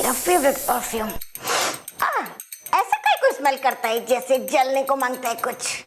मेरा favourite perfume. ऐसा कहीं कोई स्मेल करता है जैसे जलने को मांगता है कुछ।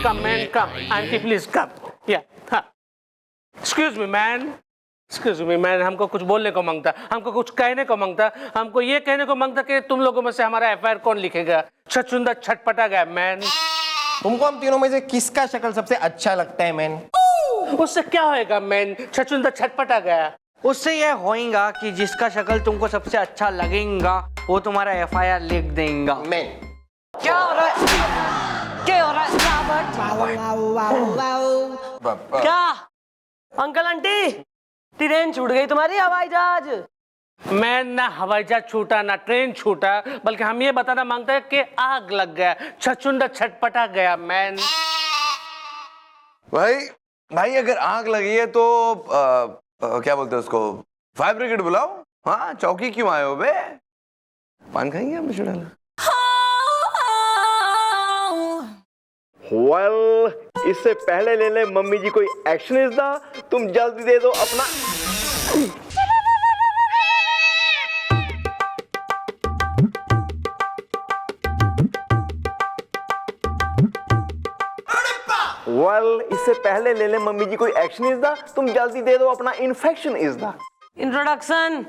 Come, man, come. Auntie, please come. Yeah. हाँ. Excuse me, man. Excuse me, man. हमको कुछ बोलने को मांगता, हमको कुछ कहने को मांगता, हमको ये कहने को मांगता कि तुम लोगों में से हमारा एफआईआर कौन लिखेगा? छछूंदर छटपटा गया, मैन। तुमको हम तीनों में से किसका शक्ल सबसे अच्छा लगता है, मैन? उससे क्या होएगा, मैन? छछूंदर छटपटा गया। उससे ये होएगा कि जिसका शक्ल तुमको सबसे अच्छा लगेगा वो तुम्हारा एफआईआर लिख देगा। मैन क्या हो रहा है? क्या हो रहा है? क्या अंकल आंटी ट्रेन छूट गई तुम्हारी? हवाई जहाज? मैं ना हवाई जहाज छूटा ना ट्रेन छूटा, बल्कि हम ये बताना मांगते हैं कि आग लग गया, छछूंदर छटपटा गया, मैन। भाई अगर आग लगी है तो क्या बोलते हैं उसको, फायर ब्रिगेड बुलाओ। हाँ, चौकी क्यों आए हो बे? पान खाएंगे हम डाला। वेल, इससे पहले ले ले मम्मी जी कोई एक्शन इस दा, तुम जल्दी दे दो अपना। वेल, इससे पहले ले ले मम्मी जी कोई एक्शन इस दा, तुम जल्दी दे दो अपना इन्फेक्शन इस दा। इंट्रोडक्शन।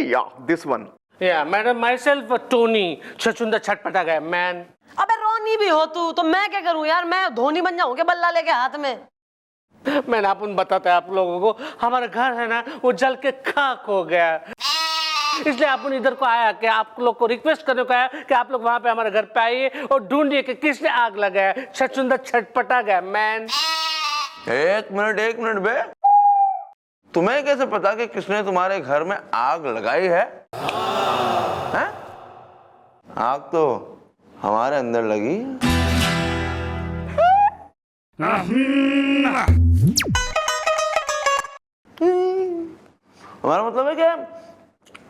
या दिस वन। या मैडम, माई सेल्फ टोनी, छछूंदर छटपटा गया, मैन। अबे रोनी भी हो तू तो मैं क्या करूं यार? मैं धोनी बन जाऊं क्या बल्ला लेके हाथ में? मैंने अपन बताता है आप लोगों को, हमारा घर है ना वो जल के खाक हो गया, इसलिए अपन इधर को आया कि आप लोग को रिक्वेस्ट करने को आया कि आप लोग वहां पे हमारे घर पे आइए और ढूंढिए कि किसने आग लगाया। छछूंदर छटपटा गया, मैन। एक मिनट बे, तुम्हें कैसे पता कि किसने तुम्हारे घर में आग लगाई है? हैं? आग तो हमारे अंदर लगी। हमारा मतलब है कि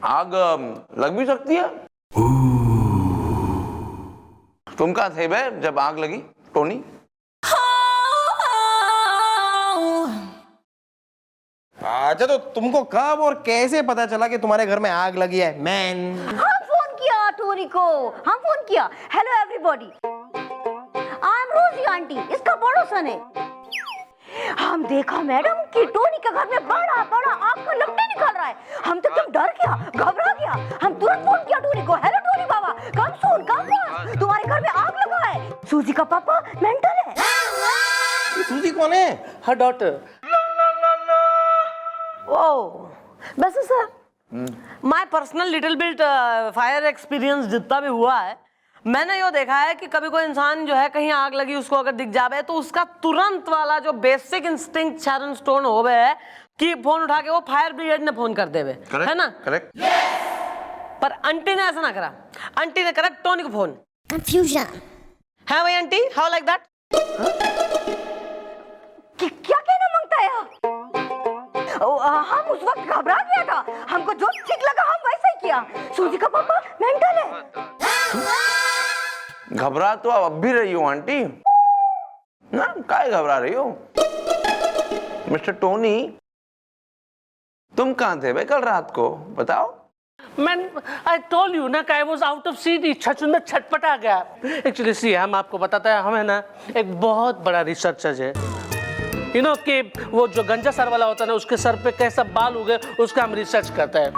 आग लग भी सकती है। तुम कहाँ थे बे जब आग लगी, टोनी? अच्छा, तो तुमको कब और कैसे पता चला कि तुम्हारे घर में आग लगी है, मैन? हम फोन किया टोनी को, हम फोन किया। हेलो एवरीबॉडी, आई एम रोजी आंटी, इसका पड़ोसन है। हम देखा मैडम कि टोनी के घर में बड़ा बड़ा आग का लपटा निकल रहा है। हम तो एकदम डर गया, घबरा गया। हम तुरंत फोन किया टोनी को। हेलो टोनी बाबा, कम सून, कम फास्ट, तुम्हारे घर में आग लगा है। सूजी का पापा मेंटल है। सूजी कौन है? हर डॉटर। ओ वैसे sir, my personal little bit fire experience जितना भी हुआ है, मैंने यो देखा है कि कभी कोई इंसान जो है कहीं आग लगी उसको अगर दिख जावे तो उसका तुरंत वाला जो बेसिक इंस्टिंक्ट शैरन स्टोन हो गए है कि फोन उठा के वो फायर ब्रिगेड ने फोन कर देवे, है ना? करेक्ट। पर आंटी ने ऐसा ना करा। आंटी ने करा टोनी को फोन। कंफ्यूजन है भाई आंटी, हाउ लाइक दैट? क्या कहना मांगता है? हम उस वक्त घबरा गया था, हमको जो ठीक लगा हम वैसा ही किया। सूजी का पापा मेंटल है। घबरा तो अब भी रही हो आंटी ना, काहे घबरा रही हो? मिस्टर टोनी, तुम कहाँ थे भाई कल रात को, बताओ। मैन, आई टोल्ड यू ना कि I was out of city, छछूंदर छटपटा गया। एक्चुअली सी, हम आपको बताता है, हमें ना एक बहुत बड़ा रिसर्चर है, यू नो कि वो जो गंजा सर वाला होता है ना, उसके सर पे कैसा बाल उगे उसका हम रिसर्च करते हैं।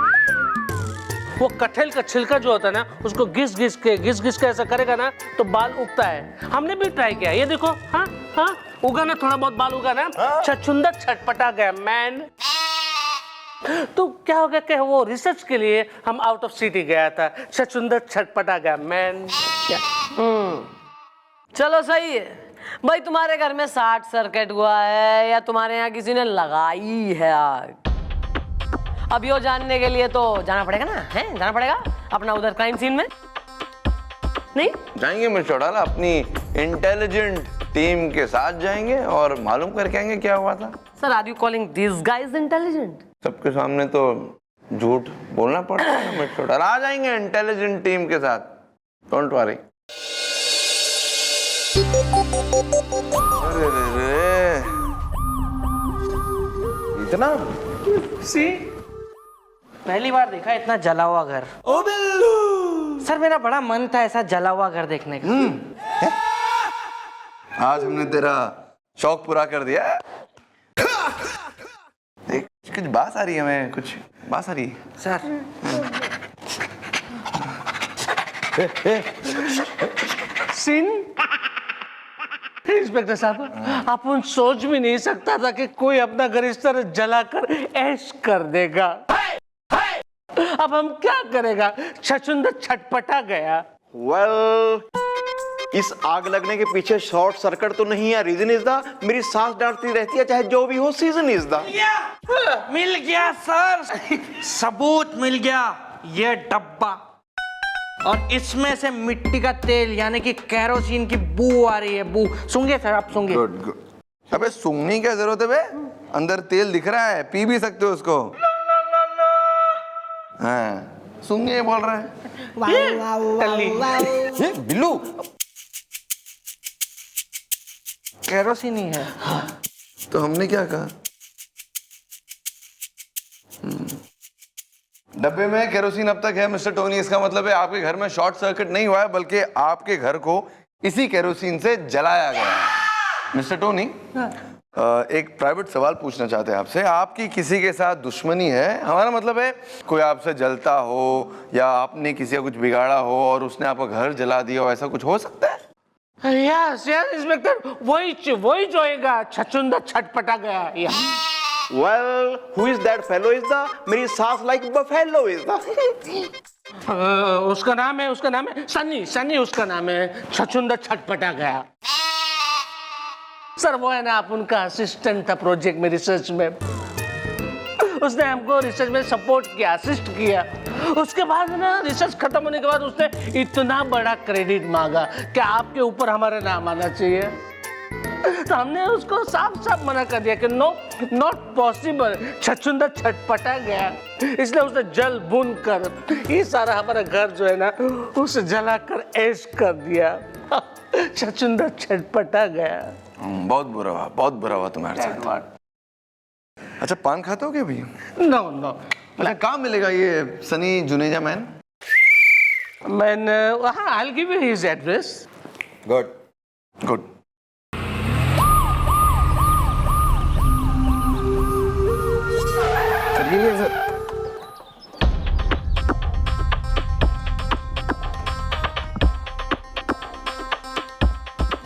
वो कटहल का छिलका जो होता है ना, उसको घिस घिस के ऐसा करेगा ना तो बाल उगता है। हमने भी ट्राई किया, ये देखो। हाँ हाँ, उगा ना, थोड़ा बहुत बाल उगा ना। छछूंदर छटपटा गया, मैन। तो क्या हो गया कि वो रिसर्च के लिए हम आउट ऑफ सिटी गया था, छछूंदर छटपटा गया, मैन। चलो सही है, भाई तुम्हारे घर में शॉर्ट सर्किट हुआ है या तुम्हारे यहाँ किसी ने लगाई है आग? अब यो जानने के लिए तो जाना पड़ेगा ना, है जाना पड़ेगा अपना उधर क्राइम सीन में, नहीं जाएंगे मिस्टर चौटाला, अपनी इंटेलिजेंट टीम के साथ जाएंगे और मालूम करके आएंगे क्या हुआ था। Sir, are you calling this guys intelligent? सबके सामने तो झूठ बोलना पड़ता है ना मिस्टर चौटाला। आ जाएंगे इंटेलिजेंट टीम के साथ, डोंट वरी। अरे इतना सी पहली बार देखा इतना जला हुआ घर। ओ बिल्लू, सर मेरा बड़ा मन था ऐसा जला हुआ घर देखने का। आज हमने तेरा शौक पूरा कर दिया। देख कुछ बात आ रही है, हमें कुछ बात आ रही है। सर सीन इंस्पेक्टर साहब, अपन सोच भी नहीं सकता था कि कोई अपना घर इस तरह जलाकर ऐश कर देगा। अब हम क्या करेगा, छछुंदर छटपटा गया। वेल, इस आग लगने के पीछे शॉर्ट सर्किट तो नहीं है, रीजन इज द मेरी सास डांटती रहती है, चाहे जो भी हो, सीजन इज द। मिल गया सर, सबूत मिल गया। ये डब्बा और इसमें से मिट्टी का तेल यानी कि केरोसिन की बू आ रही है। बू सूंघे सर, आप सूंघे। Good good. अबे सूंघने की क्या जरूरत है बे, अंदर तेल दिख रहा है, पी भी सकते हो उसको। हाँ सूंघे बोल रहा है। ये बिल्लू केरोसिन ही है। तो हमने क्या कहा? डब्बे में केरोसिन अब तक है मिस्टर टोनी। इसका मतलब है आपके घर में शॉर्ट सर्किट नहीं हुआ है, बल्कि आपके घर को इसी केरोसिन से जलाया गया है। मिस्टर टोनी, एक प्राइवेट सवाल पूछना चाहते हैं आपसे। आपकी किसी के साथ दुश्मनी है? हमारा मतलब है कोई आपसे जलता हो या आपने किसी का कुछ बिगाड़ा हो और उसने आपका घर जला दिया हो, ऐसा कुछ हो सकता है? यस यस इंस्पेक्टर, वही जोएगा छछुंदर छटपटा गया। Well, who is that fellow is the मेरी सास लाइक बफेलो इज द। उसका नाम है सनी। सनी उसका नाम है, छछुंदर छटपटा गया। सर वो है ना, आप उनका असिस्टेंट था प्रोजेक्ट में, रिसर्च में। उसने हमको रिसर्च में सपोर्ट किया, असिस्ट किया। उसके बाद ना रिसर्च खत्म होने के बाद उसने इतना बड़ा क्रेडिट मांगा कि आपके ऊपर हमारा नाम आना चाहिए। तो हमने उसको साफ साफ मना कर दिया कि नो, नॉट पॉसिबल, छछुंदर छटपटा गया। इसलिए उसने जल भून कर ये सारा हमारा घर जो है ना, उसे जलाकर ऐश कर दिया। छछुंदर छटपटा गया। बहुत बुरा हुआ तुम्हारे साथ। अच्छा पान खाते हो क्या भी? No no. अच्छा कहाँ मिलेगा ये सनी जुनेजा मैन? मैंने हाँ, I'll give you his address. Good good.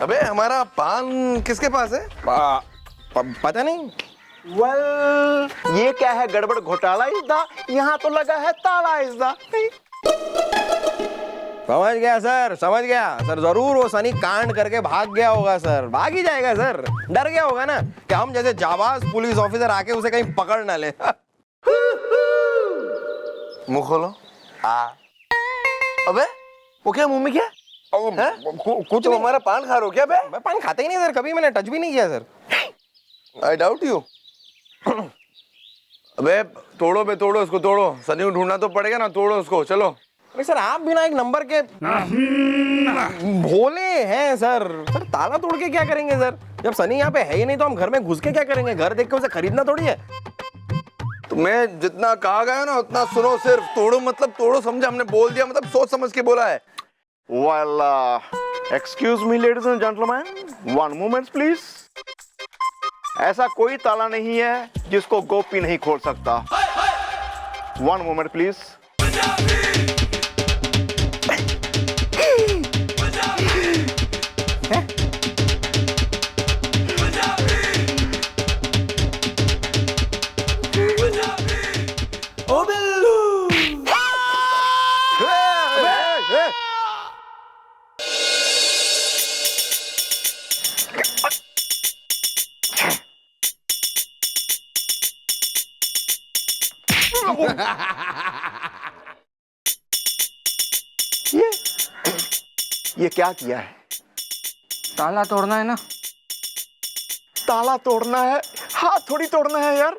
अबे हमारा पान किसके पास है? पता नहीं। वेल, ये क्या है, गड़बड़ घोटाला इज द। यहाँ तो लगा है ताला इज द। समझ गया सर, समझ गया सर। जरूर वो सनी कांड करके भाग गया होगा सर, भाग ही जाएगा सर। डर गया होगा ना कि हम जैसे जाबाज पुलिस ऑफिसर आके उसे कहीं पकड़ ना ले। मुंह खोलो। अबे वो क्या मुंह में क्या? कुछ तुम हमारा पान खा रहे हो क्या बे? मैं पान खाता ही नहीं सर, कभी मैंने टच भी नहीं किया सर। I doubt you. अबे तोड़ो बे, तोड़ो उसको, तोड़ो। सनी को ढूंढना तो पड़ेगा ना, तोड़ो उसको। चलो। अरे सर आप बिना एक नंबर के भोले हैं सर। सर ताला तोड़ के क्या करेंगे सर? जब सनी यहाँ पे है ही नहीं तो हम घर में घुस के क्या करेंगे? घर देख के उसे खरीदना थोड़ी है। तुम्हें जितना कहा गया ना उतना सुनो सिर्फ। तोड़ो मतलब तोड़ो, समझा? हमने बोल दिया मतलब सोच समझ के बोला है। Well, excuse me ladies and gentleman, one moment please. ऐसा कोई ताला नहीं है जिसको गोपी नहीं खोल सकता। One moment please. ओ बिल्लू। ये क्या किया है? ताला तोड़ना है ना। ताला तोड़ना है, हाथ थोड़ी तोड़ना है यार।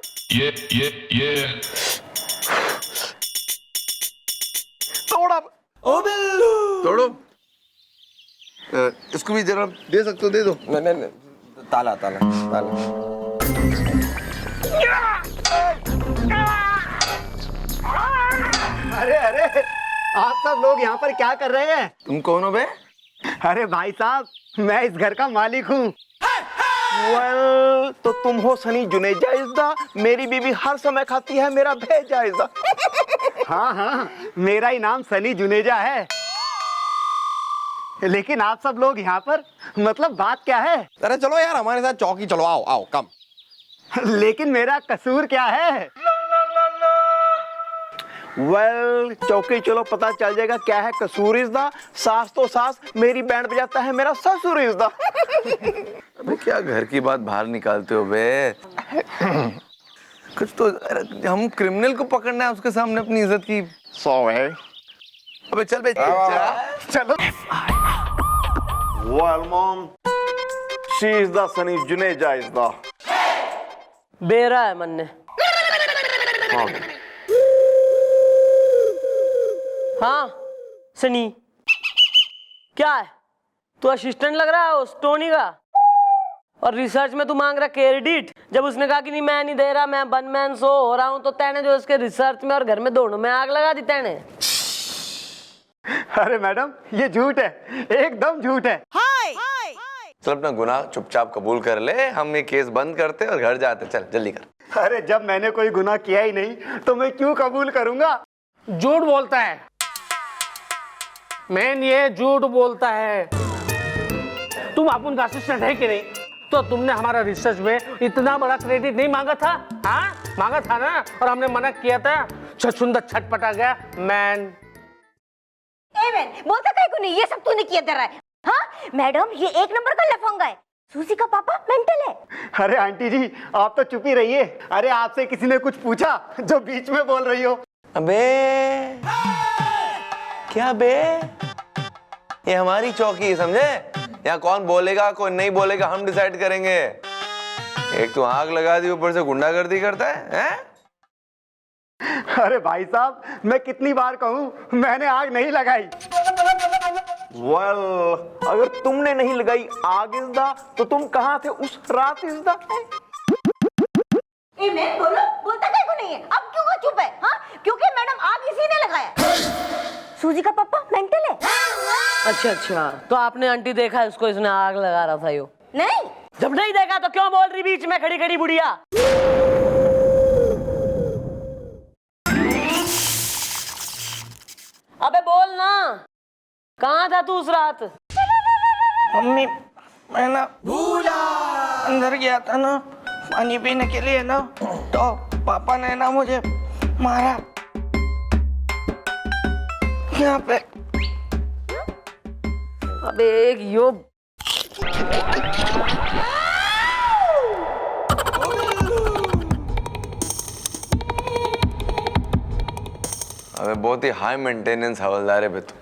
तोड़ा। तोड़ो। इसको भी जरा दे सकते हो, दे दो। नहीं, ताला ताला ताला। अरे अरे, आप सब लोग यहाँ पर क्या कर रहे हैं? तुम कौन हो बे? अरे भाई साहब, मैं इस घर का मालिक हूँ। वेल, तो तुम हो सनी जुनेजा इज़्दा। मेरी बीवी हर समय खाती है मेरा भेजा इज़्दा। हाँ हाँ, मेरा ही नाम सनी जुनेजा है। लेकिन आप सब लोग यहाँ पर, मतलब बात क्या है? अरे चलो यार हमारे साथ चौकी चलो, आओ आओ कम। लेकिन मेरा कसूर क्या है? वेल, चौकी चलो पता चल जाएगा क्या है कसूर इज़्दा। सास तो सास, मेरी बैंड बजाता है मेरा ससुर इज़्दा। अबे क्या घर की बात बाहर निकालते हो बे? कुछ तो, हम क्रिमिनल को पकड़ना है, उसके सामने अपनी इज्जत की। सो है। अबे चल बे, चलो। Well mom, she is the Sunny Juneja is the. बेरा है मन ने। हाँ सनी, क्या है? तू असिस्टेंट लग रहा है उस टोनी का, और रिसर्च में तू मांग रहा क्रेडिट। जब उसने कहा कि नहीं मैं नहीं दे रहा, मैं वन मैन शो हो रहा हूं, तो तेने जो इसके रिसर्च में और घर में दोनों में आग लगा दी तेने। अरे मैडम, ये झूठ है, एकदम झूठ है। चल अपना गुनाह चुपचाप कबूल कर ले, हम ये केस बंद करते और घर जाते। चल जल्दी कर। अरे जब मैंने कोई गुनाह किया ही नहीं, तो मैं क्यों कबूल करूंगा? झूठ बोलता है मैन, ये झूठ बोलता है। तुम अपन का असिस्टेंट है कि नहीं? तो तुमने हमारा रिसर्च में इतना बड़ा क्रेडिट नहीं मांगा था? हाँ मांगा था ना, और हमने मना किया था। छछुंदर छटपटा गया मैन। बोलता कहीं को नहीं, ये सब तूने किया तेरा है। हाँ मैडम, ये एक नंबर का लफंगा है। सूजी का पापा मेंटल है। अरे आंटी जी, आप तो चुप ही रहिए। अरे आपसे किसी ने कुछ पूछा जो बीच में बोल रही हो? अबे क्या बे, ये हमारी चौकी है समझे? यहाँ कौन बोलेगा कौन नहीं बोलेगा हम डिसाइड करेंगे। एक तो आग लगा दी, ऊपर से गुंडागर्दी करता है? अरे भाई साहब, मैं कितनी बार कहूँ, मैंने आग नहीं लगाई। वेल, अगर तुमने नहीं लगाई आग इज़्दा, तो तुम कहाँ थे उस रात इज़्दा? मैं बोलो, बोलता कहीं को नहीं है। अब क्यों वो चुप है? हाँ, क्योंकि मैडम आग इसी ने लगाया। सूजी का पापा मेंटल है। अच्छा अच्छा, तो आपने आंटी देखा इसको, इसने आग लगा रहा था यो? नहीं। जब नहीं देखा तो क्यों बोल रही बीच में खड़ी खड़ी बुढ़िया? अबे बोल ना, कहाँ था तू उस रात? मम्मी, मैं ना अंदर गया था ना पानी पीने के लिए ना, तो पापा ने ना मुझे मारा यहाँ पे। अबे एक यो अबे बहुत ही हाई मेंटेनेंस हवलदार है बे तू।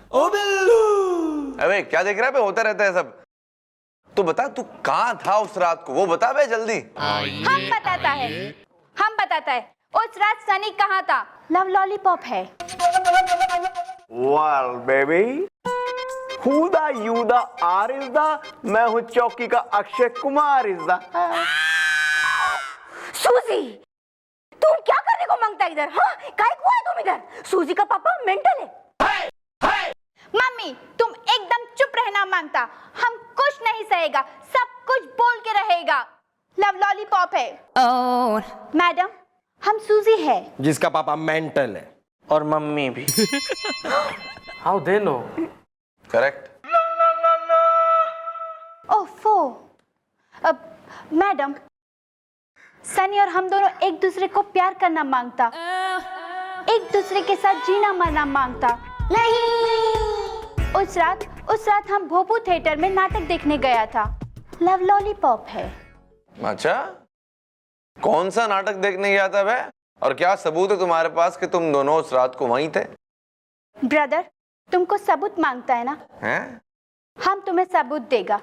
अबे क्या देख रहा है बे, होता रहता है सब। तो बता तू कहाँ था उस रात को, वो बता बे जल्दी। हम बताता है उस रात सनी कहाँ था। लव लॉलीपॉप है। वेल बेबी, हु दा यू दा आर इज दा, मैं हूँ चौकी का अक्षय कुमार इज दा। सूजी, तुम क्या करने को मांगता है इधर? हाँ, काय को है तुम इधर? सूजी का पापा मेंटल है। मम्मी, तुम एकदम चुप रहना मांगता। हम कुछ नहीं सहेगा, सब कुछ बोल के रहेगा। लव लॉलीपॉप है। मैडम, हम सूजी है। जिसका पापा मेंटल है। और मम्मी भी। How they know? करेक्ट। ओफो। मैडम, सनी और हम दोनों एक दूसरे को प्यार करना मांगता, एक दूसरे के साथ जीना मरना मांगता। नहीं, उस रात हम भोपू थिएटर में नाटक देखने गया था। लव लॉलीपॉप है। अच्छा, कौन सा नाटक देखने गया था बे? और क्या सबूत है तुम्हारे पास कि तुम दोनों उस रात को वहीं थे? ब्रदर, तुमको सबूत मांगता है ना? हैं? हम तुम्हें सबूत देगा।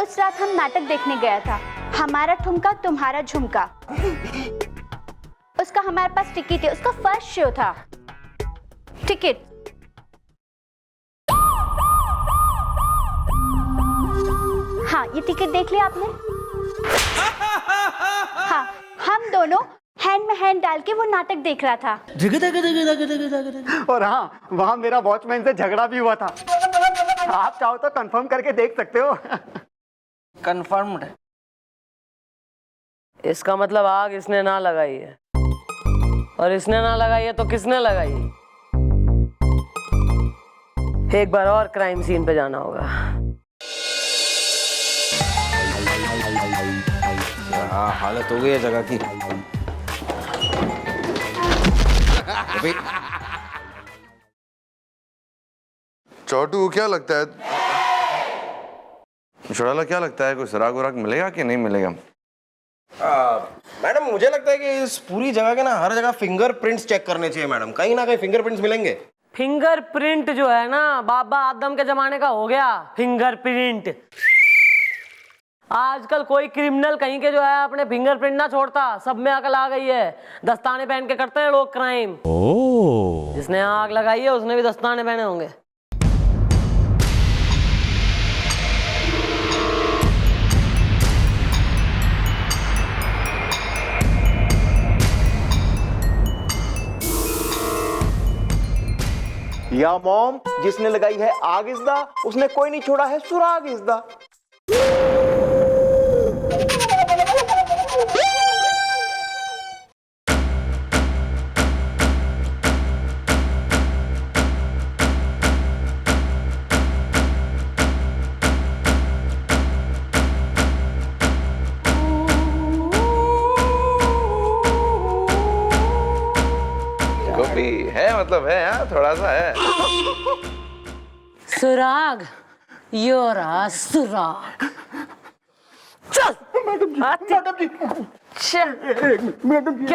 उस रात हम नाटक देखने गया था, हमारा ठुमका तुम्हारा झुमका। उसका हमारे पास टिकट है, उसका फर्स्ट शो था। टिकट हाँ, ये टिकट देख लिया आपने? हाँ, हम दोनों हैंड में हैंड डाल के वो नाटक देख रहा था। और हाँ, वहाँ मेरा वॉचमैन से झगड़ा भी हुआ था। आप चाहो तो कंफर्म करके देख सकते हो। कंफर्म्ड है। इसका मतलब आग इसने ना लगाई है, और इसने ना लगाई है तो किसने लगाई है? एक बार और क्राइम सीन पे जाना होगा। हाँ, हालत हो गई है जगह की। अभी छोटू क्या लगता है, छोड़ाला क्या लगता है, कोई सुराग वराग मिलेगा कि नहीं मिलेगा? मैडम मुझे लगता है कि इस पूरी जगह के ना हर जगह फिंगरप्रिंट्स चेक करने चाहिए मैडम, कहीं ना कहीं फिंगरप्रिंट्स मिलेंगे। फिंगरप्रिंट जो है ना, बाबा आदम के जमाने का हो गया फिंगरप्रिंट। आजकल कोई क्रिमिनल कहीं के जो है अपने फिंगरप्रिंट ना छोड़ता, सब में अकल आ गई है। दस्ताने पहन के करते हैं लोग क्राइम। जिसने आग लगाई है उसने भी दस्ताने पहने होंगे। या मॉम, जिसने लगाई है आग इस दा, उसने कोई नहीं छोड़ा है सुराग इस दा। गोपी है, मतलब है, हाँ थोड़ा सा है। सुराग, योरा सुराग। चल मैडम जी, मैडम क्या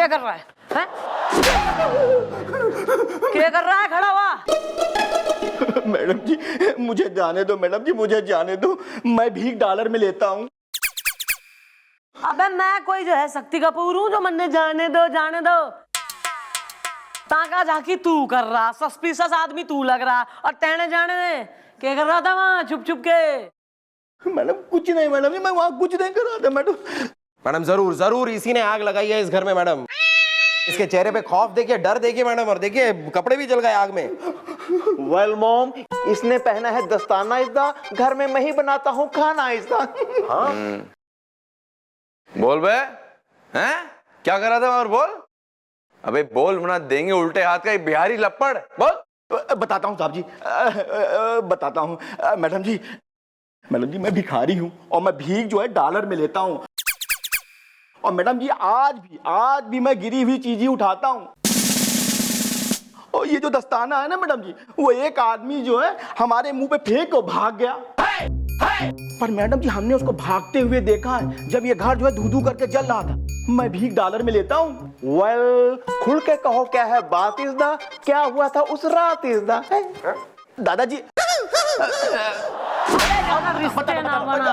कर रहा है, हैं? क्या कर रहा है खड़ा हुआ? मैडम जी मुझे जाने दो, मैडम जी मुझे जाने दो, मैं भीख डॉलर में लेता हूँ। अबे मैं कोई जो है शक्ति कपूर हूँ जो मन्ने जाने दो जाने दो। ताका झाकी तू कर रहा, सस्पिशियस आदमी तू लग रहा, और तेने जाने दे क्या कर रहा था वहाँ छुप छुप के? मैडम कुछ नहीं मैडम जी, मैं वहाँ कुछ नहीं कर रहा था मैडम। मैडम जरूर जरूर इसी ने आग लगाई है इस घर में मैडम। इसके चेहरे पे खौफ देखिए, डर देखिए मैडम, और देखिए कपड़े भी जल गए आग में। वेल मॉम, इसने पहना है दस्ताना इस दा, घर में मैं ही बनाता हूँ खाना इस दा। हाँ बोल बे, हैं क्या कर रहा था और बोल? अबे बोल, बना देंगे उल्टे हाथ का बिहारी लपड़। बोल। बताता हूँ साहब जी, बताता हूँ। मैडम जी मैं भिखारी हूँ और मैं भीख जो है डॉलर में लेता हूँ। और मैडम जी आज भी मैं गिरी हुई चीजें उठाता हूँ। और ये जो दस्ताना है ना मैडम जी, वो एक आदमी जो है हमारे मुंह पे फेंक और भाग गया। पर मैडम जी हमने उसको भागते हुए देखा है जब ये घर जो है धू-धू करके जल रहा था। मैं भीख डॉलर में लेता हूँ। वेल खुल के कहो क्या है बात इस दा, क्या हुआ था उस रात इस दा? दादाजी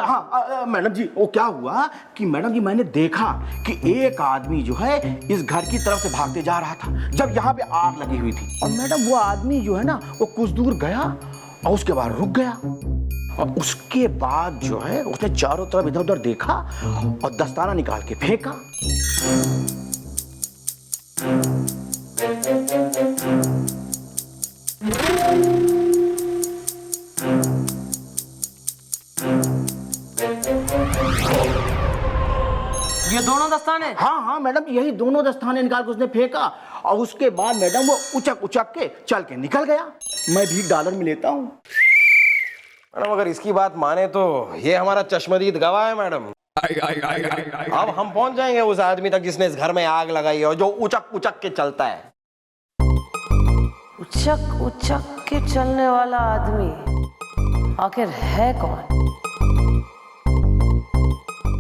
हाँ मैडम जी, वो क्या हुआ कि मैडम जी मैंने देखा कि एक आदमी जो है इस घर की तरफ से भागते जा रहा था जब यहाँ पे आग लगी हुई थी। और मैडम वो आदमी जो है ना, वो कुछ दूर गया और उसके बाद रुक गया, और उसके बाद जो है उसने चारों तरफ इधर उधर देखा और दस्ताना निकाल के फेंका। ये दोनों दस्ताने? हाँ मैडम, यही दोनों दस्ताने निकाल के उसने फेंका, और उसके बाद मैडम वो उचक उचक के चल के निकल गया। मैं भीख डॉलर में लेता हूँ। मैडम अगर इसकी बात माने तो ये हमारा चश्मदीद गवाह है मैडम। अब हम पहुंच जाएंगे उस आदमी तक जिसने इस घर में आग लगाई है और जो उचक उचक के चलता है। उचक उचक के चलने वाला आदमी आखिर है कौन?